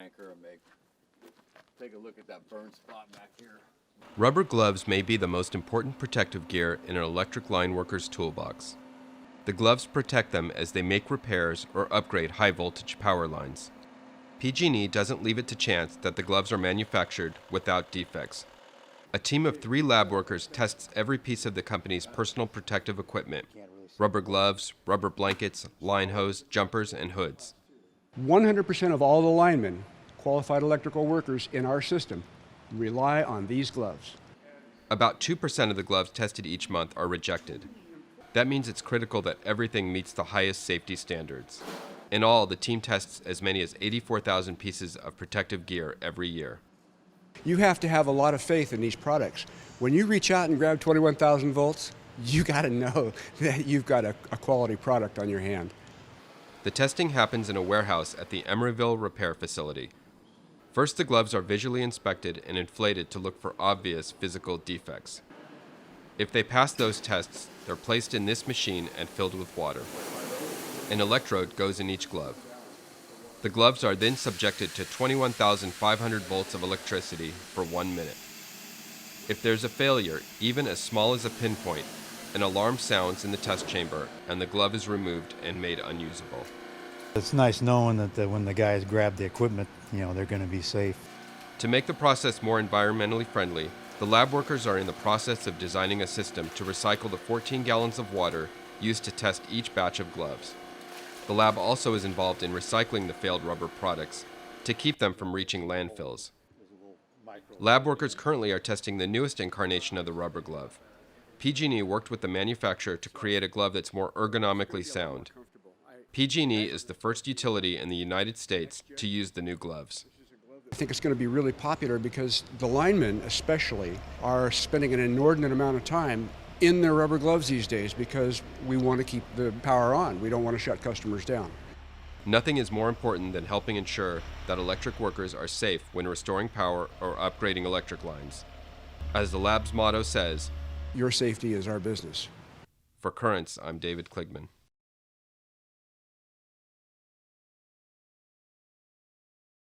Anchor and take a look at that burn spot back here. Rubber gloves may be the most important protective gear in an electric line worker's toolbox. The gloves protect them as they make repairs or upgrade high-voltage power lines. PG&E doesn't leave it to chance that the gloves are manufactured without defects. A team of 3 lab workers tests every piece of the company's personal protective equipment: rubber gloves, rubber blankets, line hose, jumpers, and hoods. 100% of all the linemen, qualified electrical workers in our system, rely on these gloves. About 2% of the gloves tested each month are rejected. That means it's critical that everything meets the highest safety standards. In all, the team tests as many as 84,000 pieces of protective gear every year. You have to have a lot of faith in these products. When you reach out and grab 21,000 volts, you got to know that you've got a quality product on your hand. The testing happens in a warehouse at the Emeryville Repair Facility. First, the gloves are visually inspected and inflated to look for obvious physical defects. If they pass those tests, they're placed in this machine and filled with water. An electrode goes in each glove. The gloves are then subjected to 21,500 volts of electricity for 1 minute. If there's a failure, even as small as a pinpoint, an alarm sounds in the test chamber and the glove is removed and made unusable. It's nice knowing that when the guys grab the equipment, they're going to be safe. To make the process more environmentally friendly, the lab workers are in the process of designing a system to recycle the 14 gallons of water used to test each batch of gloves. The lab also is involved in recycling the failed rubber products to keep them from reaching landfills. Lab workers currently are testing the newest incarnation of the rubber glove. PG&E worked with the manufacturer to create a glove that's more ergonomically sound. PG&E is the first utility in the United States to use the new gloves. I think it's going to be really popular because the linemen especially are spending an inordinate amount of time in their rubber gloves these days because we want to keep the power on. We don't want to shut customers down. Nothing is more important than helping ensure that electric workers are safe when restoring power or upgrading electric lines. As the lab's motto says, your safety is our business. For Currents, I'm David Kligman.